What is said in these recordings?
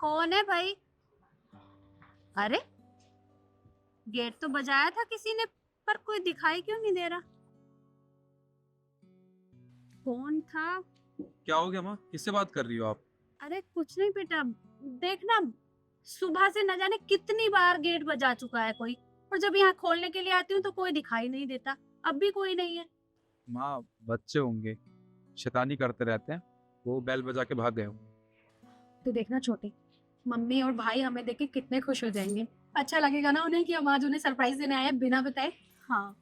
कौन है भाई? अरे, गेट तो बजाया था किसी ने, पर कोई दिखाई क्यों नहीं दे रहा? कौन था? क्या हो गया माँ? किससे बात कर रही हो आप? अरे कुछ नहीं बेटा, देखना, सुबह से न जाने कितनी बार गेट बजा चुका है कोई, और जब यहाँ खोलने के लिए आती हूँ तो कोई दिखाई नहीं देता। अब भी कोई नहीं है। माँ, बच्चे होंगे, शैतानी करते रहते हैं। वो बेल बजा के भाग गए होंगे। तो देखना छोटे, मम्मी और भाई हमें देख के कितने खुश हो जाएंगे। अच्छा लगेगा ना उन्हें कि हम आज उन्हें सरप्राइज देने आए हैं बिना बताए। हाँ,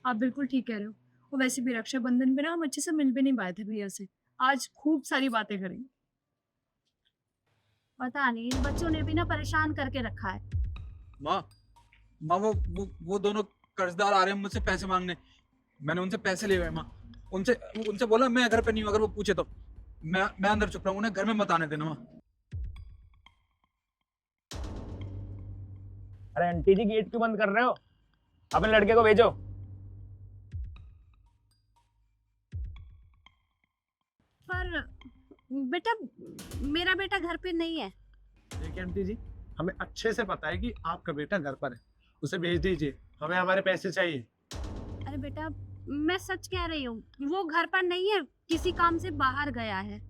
आप बिल्कुल ठीक कह रहे हो। और वैसे भी रक्षाबंधन पे ना हम अच्छे से मिल भी नहीं पाए थे भैया से। आज खूब सारी बातें करेंगे। पता नहीं इन बच्चों ने भी ना परेशान करके रखा है। माँ, माँ वो दोनों कर्जदार आ रहे हैं मुझसे पैसे मांगने। मैंने उनसे पैसे लिए हुए हैं माँ। उनसे उनसे बोला मैं घर पे नहीं हूँ, अगर वो पूछे तो। मैं अंदर चुप रहा हूँ, उन्हें घर में मत आने देना माँ। अरे आंटी जी, गेट क्यों बंद कर रहे हो? अपने लड़के को भेजो। पर बेटा, मेरा बेटा घर पे नहीं है। देखिए आंटी जी, हमें अच्छे से पता है कि आपका बेटा घर पर है। उसे भेज दीजिए, हमें हमारे पैसे चाहिए। अरे बेटा, मैं सच कह रही हूँ, वो घर पर नहीं है, किसी काम से बाहर गया है।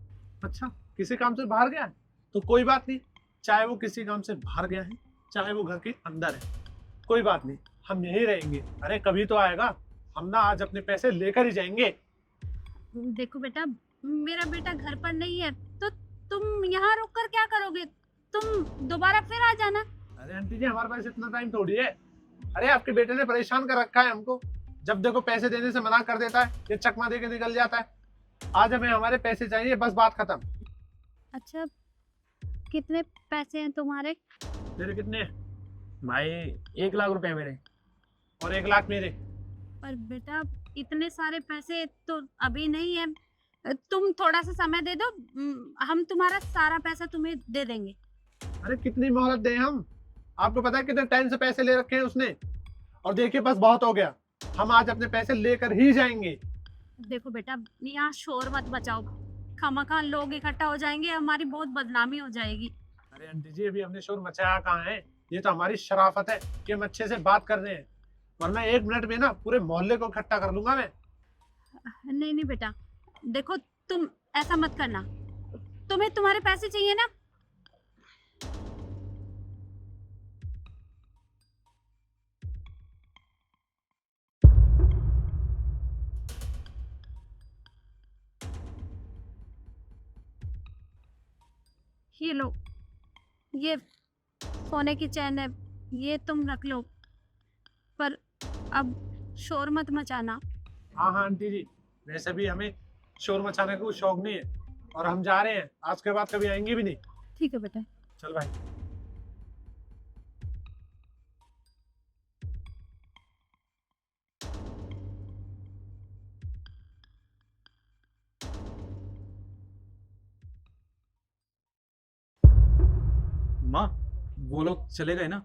अच्छा, किसी काम से बाहर गया है? तो कोई बात नहीं, चाहे वो किसी काम से बाहर गया है, चाहे वो घर के अंदर है, कोई बात नहीं, हम यहीं रहेंगे। अरे कभी तो आएगा, हम ना आज अपने पैसे लेकर ही जाएंगे। देखो बेटा, मेरा बेटा घर पर नहीं है, तो तुम यहाँ रुक कर क्या करोगे? तुम दोबारा फिर आ जाना। अरे आंटी जी, हमारे पास इतना टाइम थोड़ी है। अरे आपके बेटे ने परेशान कर रखा है हमको। जब देखो पैसे देने से मना कर देता है, ये चकमा दे के निकल जाता है। आज हमें हमारे पैसे चाहिए, बस बात खत्म। अच्छा, कितने पैसे हैं तुम्हारे? तेरे कितने हैं? भाई 1 लाख रुपए मेरे। और 1 लाख मेरे। पर बेटा, इतने सारे पैसे तो अभी नहीं है। तुम थोड़ा सा समय दे दो, हम तुम्हारा सारा पैसा तुम्हें दे देंगे। अरे कितनी मोहलत दें हम? आपको पता है कितने टाइम से पैसे ले रखे हैं उसने? और देखिए बस बहुत हो गया, हम आज अपने पैसे लेकर ही जाएंगे। देखो बेटा, यहाँ शोर मत मचाओ, खामखा लोग इकट्ठा हो जाएंगे, हमारी बहुत बदनामी हो जाएगी। अरे आंटी जी, अभी हमने शोर मचाया कहाँ है? ये तो हमारी शराफत है कि हम अच्छे से बात कर रहे हैं, वरना 1 मिनट में ना पूरे मोहल्ले को इकट्ठा कर लूंगा मैं। नहीं नहीं बेटा, देखो, तुम ऐसा मत करना। तुम्हें तुम्हारे पैसे चाहिए ना? ये लो, ये सोने की चैन है, ये तुम रख लो, पर अब शोर मत मचाना। हाँ हाँ आंटी जी, वैसे भी हमें शोर मचाने का कोई शौक नहीं है, और हम जा रहे हैं, आज के बाद कभी आएंगे भी नहीं। ठीक है बेटा। चल भाई। माँ, वो लोग चले गए ना?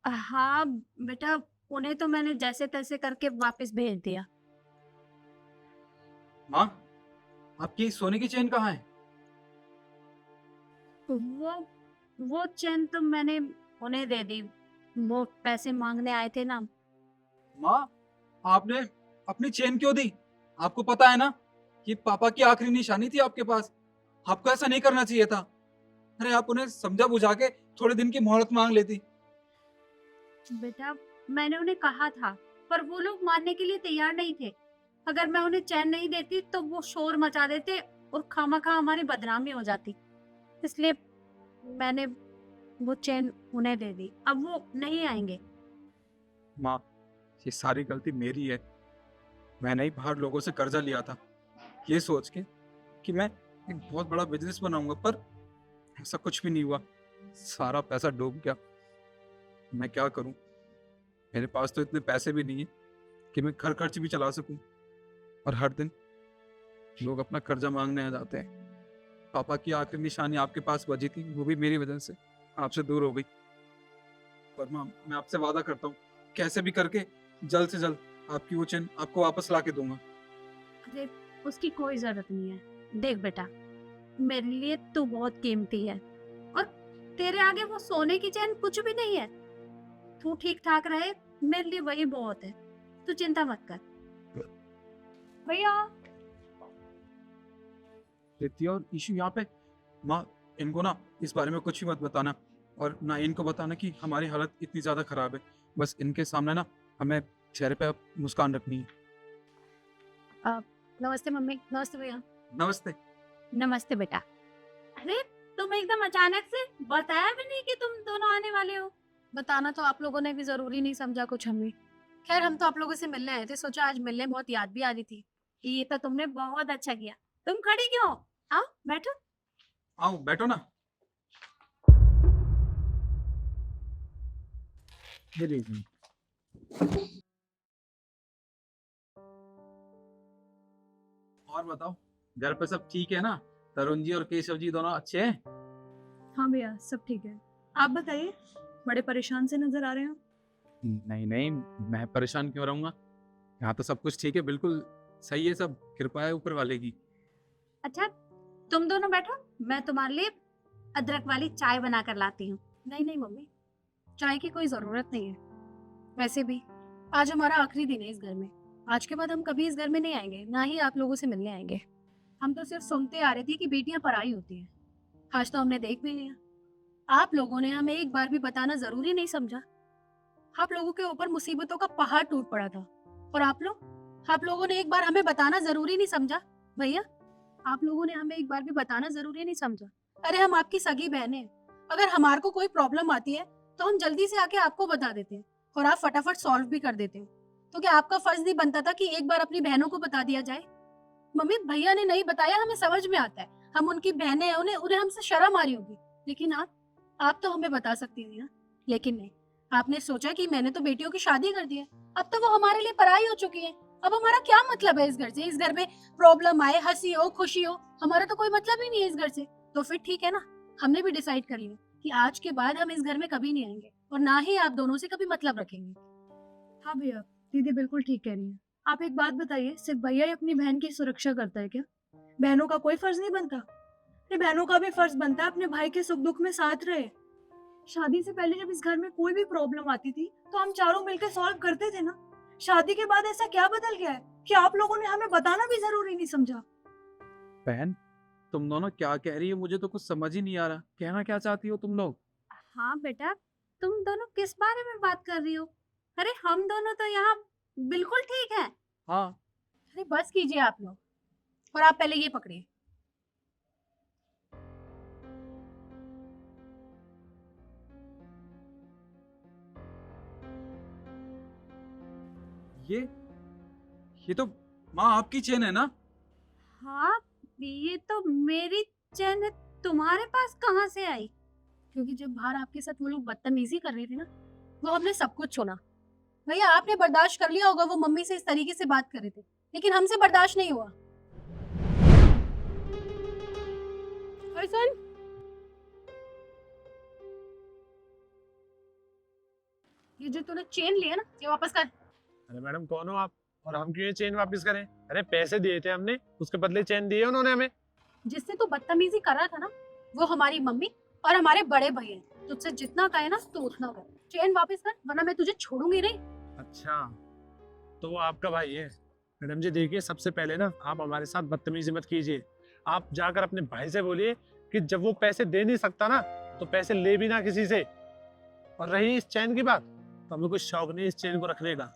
हाँ बेटा, उन्हें तो मैंने जैसे तैसे करके वापस भेज दिया। माँ, आपकी सोने की चेन कहाँ है? वो चैन तो मैंने उन्हें दे दी, वो पैसे मांगने आए थे ना। माँ, आपने अपनी चेन क्यों दी? आपको पता है ना, ये पापा की आखिरी निशानी थी आपके पास। आपको ऐसा नहीं करना चाहिए था। अरे आप उन्हें समझा बुझा के थोड़े दिन की मोहलत मांग लेती। बेटा, मैंने उन्हें कहा था, पर वो लोग मानने के लिए तैयार नहीं थे। अगर मैं उन्हें चैन नहीं देती तो वो शोर मचा देते और खामखा हमारी बदनामी हो जाती, इसलिए मैंने वो चैन उन्हें दे दी। अब वो नहीं आएंगे। माँ, ये सारी गलती मेरी है। मैंने ही बाहर लोगों से कर्जा लिया था, ये सोच के कि मैं एक बहुत बड़ा बिजनेस बनाऊंगा, पर ऐसा कुछ भी नहीं हुआ। सारा पैसा डूब गया। मैं क्या करूं? मेरे पास तो इतने पैसे भी नहीं है कि मैं घर खर्च भी चला सकूं, और हर दिन लोग अपना कर्जा मांगने आ जाते हैं। पापा की आखिरी निशानी आपके पास बची थी, वो भी मेरी वजह से आपसे दूर हो गई। पर माँ, मैं आपसे वादा करता हूँ, कैसे भी करके जल्द से जल्द आपकी वो चेन आपको वापस ला के दूंगा। अरे उसकी कोई जरूरत नहीं है। देख बेटा, मेरे लिए तू बहुत कीमती है, और तेरे आगे वो सोने की चैन कुछ भी नहीं है। तू ठीक ठाक रहे, मेरे लिए वही बहुत है। तू चिंता मत कर। भैया प्रीति और ईशु यहाँ पे। माँ, इनको ना इस बारे में कुछ भी मत बताना, और ना इनको बताना कि हमारी हालत इतनी ज्यादा खराब है। बस इनके सामने ना हमें चेहरे पे मुस्कान रखनी है। नमस्ते मम्मी, नमस्ते भैया। नमस्ते। नमस्ते बेटा। अरे तुम एकदम अचानक से, बताया भी नहीं कि तुम दोनों आने वाले हो। बताना तो आप लोगों ने भी जरूरी नहीं समझा कुछ हमें। खैर हम तो आप लोगों से मिलने आए थे, सोचा आज मिलने, बहुत याद भी आ रही थी। ये तो तुमने बहुत अच्छा किया। तुम खड़ी क्यों हो? आओ बैठो। आओ बैठो ना। ये लीजिए। और बताओ, घर पे सब ठीक है ना? तरुण जी और केशव जी दोनों अच्छे हैं? हाँ भैया, सब ठीक है। आप बताइए, बड़े परेशान से नजर आ रहे हैं। नहीं नहीं, मैं परेशान क्यों रहूंगा? यहाँ तो सब कुछ ठीक है, बिल्कुल सही है सब, कृपा है ऊपर वाले की। अच्छा तुम दोनों बैठो, मैं तुम्हारे लिए अदरक वाली चाय बना कर लाती हूँ। नहीं नहीं मम्मी, चाय की कोई जरूरत नहीं है। वैसे भी आज हमारा आखिरी दिन है इस घर में। आज के बाद हम कभी इस घर में नहीं आएंगे, ना ही आप लोगों से मिलने आएंगे। हम तो सिर्फ सुनते आ रहे थे कि बेटियां पराई होती हैं। आज तो हमने देख भी लिया। आप लोगों ने हमें एक बार भी बताना जरूरी नहीं समझा। आप लोगों के ऊपर मुसीबतों का पहाड़ टूट पड़ा था, और आप लोगों ने एक बार हमें बताना जरूरी नहीं समझा। भैया, आप लोगों ने हमें एक बार भी बताना जरूरी नहीं समझा। अरे हम आपकी सगी बहनें हैं। अगर हमारे को कोई प्रॉब्लम आती है तो हम जल्दी से आके आपको बता देते हैं, और आप फटाफट सॉल्व भी कर देते हैं। तो क्या आपका फर्ज नहीं बनता था कि एक बार अपनी बहनों को बता दिया जाए? मम्मी, भैया ने नहीं बताया, हमें समझ में आता है, हम उनकी बहनें हैं, उन्हें हमसे शर्म आ रही होगी। लेकिन आप तो हमें बता सकती थी ना। लेकिन नहीं, आपने सोचा कि मैंने तो बेटियों की शादी कर दी है, अब तो वो हमारे लिए पराई हो चुकी है। अब हमारा क्या मतलब है इस घर से? इस घर में प्रॉब्लम आए, हंसी हो, खुशी हो, हमारा तो कोई मतलब ही नहीं है इस घर से। तो फिर ठीक है ना, हमने भी डिसाइड कर लिया कि आज के बाद हम इस घर में कभी नहीं आएंगे, और ना ही आप दोनों से कभी मतलब रखेंगे। हाँ भैया, दीदी बिल्कुल ठीक कह रही है। आप एक बात बताइए, सिर्फ भैया ही अपनी बहन की सुरक्षा करता है क्या? बहनों का कोई फर्ज नहीं बनता? अरे बहनों का भी फर्ज बनता है अपने भाई के सुख दुख में साथ रहे। शादी से पहले जब इस घर में कोई भी प्रॉब्लम आती थी तो हम चारों मिलकर सॉल्व करते थे ना। शादी के बाद ऐसा क्या बदल गया है कि आप लोगों ने हमें बताना भी जरूरी नहीं समझा? बहन, तुम दोनों क्या कह रही हो? मुझे तो कुछ समझ ही नहीं आ रहा। कहना क्या चाहती हो तुम लोग? हाँ बेटा, तुम दोनों किस बारे में बात कर रही हो? अरे हम दोनों तो यहाँ बिल्कुल ठीक है। हाँ, अरे बस कीजिए आप लोग, और आप पहले ये पकड़िए। ये तो माँ आपकी चेन है ना? हाँ, ये तो मेरी चैन है, तुम्हारे पास कहाँ से आई? क्योंकि जब बाहर आपके साथ वो लोग बदतमीजी कर रहे थे ना, वो हमने सब कुछ सुना। भैया, आपने बर्दाश्त कर लिया होगा, वो मम्मी से इस तरीके से बात कर रहे थे, लेकिन हमसे बर्दाश्त नहीं हुआ। ये जो तूने चेन लिया ना, ये वापस कर। अरे मैडम, कौन हो आप और हम क्यों ये चेन वापस करें? अरे पैसे दिए थे हमने, उसके बदले चेन दिए उन्होंने हमें। जिससे तू बदतमीजी कर रहा था ना, वो हमारी मम्मी और हमारे बड़े भैया हैं। तुझसे जितना कहे ना तू उतना कर। चेन वापस कर, वरना मैं तुझे छोड़ूंगी नहीं। अच्छा, तो वो आपका भाई है? मैडम जी देखिए, सबसे पहले ना आप हमारे साथ बदतमीजी मत कीजिए। आप जाकर अपने भाई से बोलिए कि जब वो पैसे दे नहीं सकता ना, तो पैसे ले भी ना किसी से। और रही इस चैन की बात, तो हमें कुछ शौक नहीं इस चैन को रखने का।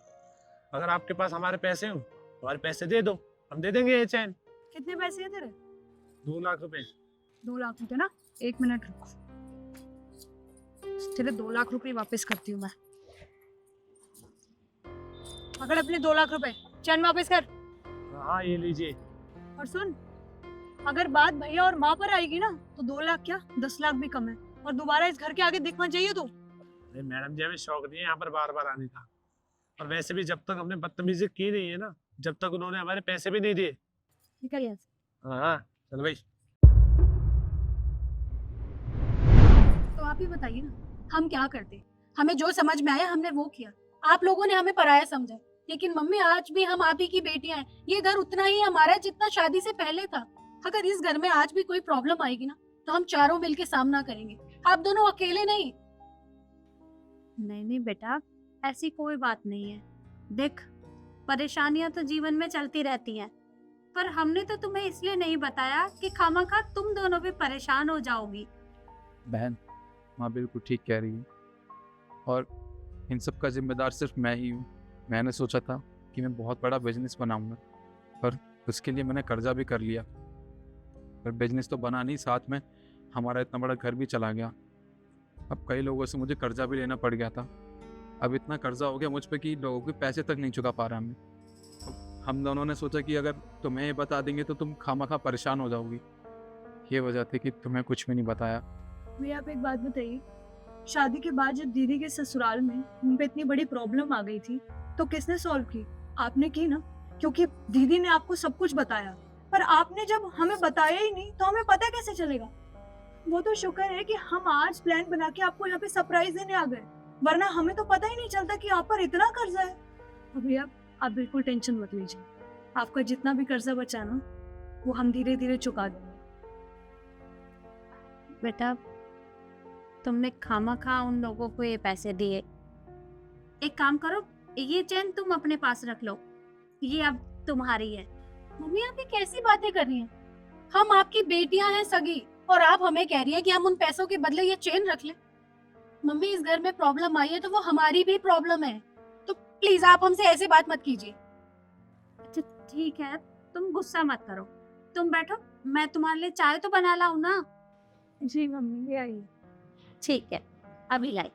अगर आपके पास हमारे पैसे हो, हमारे पैसे दे दो, हम दे देंगे ये चैन। कितने पैसे है तेरे? 2 लाख रुपए। 2 लाख रुपए ना? 1 मिनट रुक, तेरे 2 लाख रुपए वापस करती हूँ मैं। पकड़ अपने 2 लाख रुपए, चैन वापस कर। हाँ ये लीजिए। और सुन, अगर बात भैया और माँ पर आएगी ना, तो 2 लाख क्या 10 लाख भी कम है, और दोबारा इस घर के आगे दिखना चाहिए तू। अरे मैडम जी, हमें शौक नहीं है यहाँ पर बार बार आने का। और वैसे भी जब तक हमने बदतमीजी की नहीं है ना, जब तक उन्होंने हमारे पैसे भी नहीं दिए। निकल यहाँ से। हाँ चलो भाई। तो आप ही बताइए ना, हम क्या करते? हमें जो समझ में आया हमने वो किया। आप लोगों ने हमें पराया समझा, लेकिन मम्मी आज भी हम आप ही की बेटियां हैं। ये घर उतना ही हमारा है जितना शादी से पहले था। अगर इस घर में आज भी कोई प्रॉब्लम आएगी ना, तो हम चारों मिलके सामना करेंगे। आप दोनों अकेले नहीं। नहीं नहीं बेटा, ऐसी कोई बात नहीं है। देख, परेशानियां तो जीवन में चलती रहती हैं, पर हमने तो तुम्हें इसलिए नहीं बताया कि खामखा तुम दोनों भी परेशान हो जाओगी। बहन, माँ बिल्कुल ठीक कह रही है, और इन सब का जिम्मेदार सिर्फ मैं ही हूँ। मैंने सोचा था कि मैं बहुत बड़ा बिजनेस बनाऊंगा, पर उसके लिए मैंने कर्जा भी कर लिया। पर बिजनेस तो बना नहीं, साथ में हमारा इतना बड़ा घर भी चला गया। अब कई लोगों से मुझे कर्जा भी लेना पड़ गया था। अब इतना कर्जा हो गया मुझ पे कि लोगों के पैसे तक नहीं चुका पा रहा मैं। अब हम दोनों ने सोचा कि अगर तुम्हें ये बता देंगे तो तुम खामखा परेशान हो जाओगी। ये वजह थी कि तुम्हें कुछ भी नहीं बताया। भैया आप एक बात बताइए, शादी के बाद जब दीदी के ससुराल में उन पे इतनी बड़ी प्रॉब्लम आ गई थी तो किसने सॉल्व की? आपने की ना, क्योंकि दीदी ने आपको सब कुछ बताया। पर आपने जब हमें बताया ही नहीं तो हमें पता कैसे चलेगा? वो तो शुक्र है कि हम आज प्लान बना के आपको यहाँ पे सरप्राइज देने आ गए, वरना हमें तो पता ही नहीं चलता कि आप पर इतना कर्जा है। तो भैया आप बिल्कुल टेंशन मत लीजिए, आपका जितना भी कर्जा बचा ना वो हम धीरे धीरे चुका देंगे। बेटा, तुमने खामखा उन लोगों को ये पैसे दिए। एक काम करो, ये चेन तुम अपने पास रख लो, ये अब तुम्हारी है। मम्मी आप ये कैसी बातें कर रही हैं? हम आपकी बेटियां हैं सगी, और आप हमें कह रही हैं कि हम उन पैसों के बदले ये चेन रख लें। मम्मी इस घर में प्रॉब्लम आई है तो वो हमारी भी प्रॉब्लम है, तो प्लीज आप हमसे ऐसे बात मत कीजिए। अच्छा ठीक है, तुम गुस्सा मत करो, तुम बैठो, मैं तुम्हारे लिए चाय तो बना लाऊं ना। जी मम्मी ले आइए। ठीक है, अभी लाई।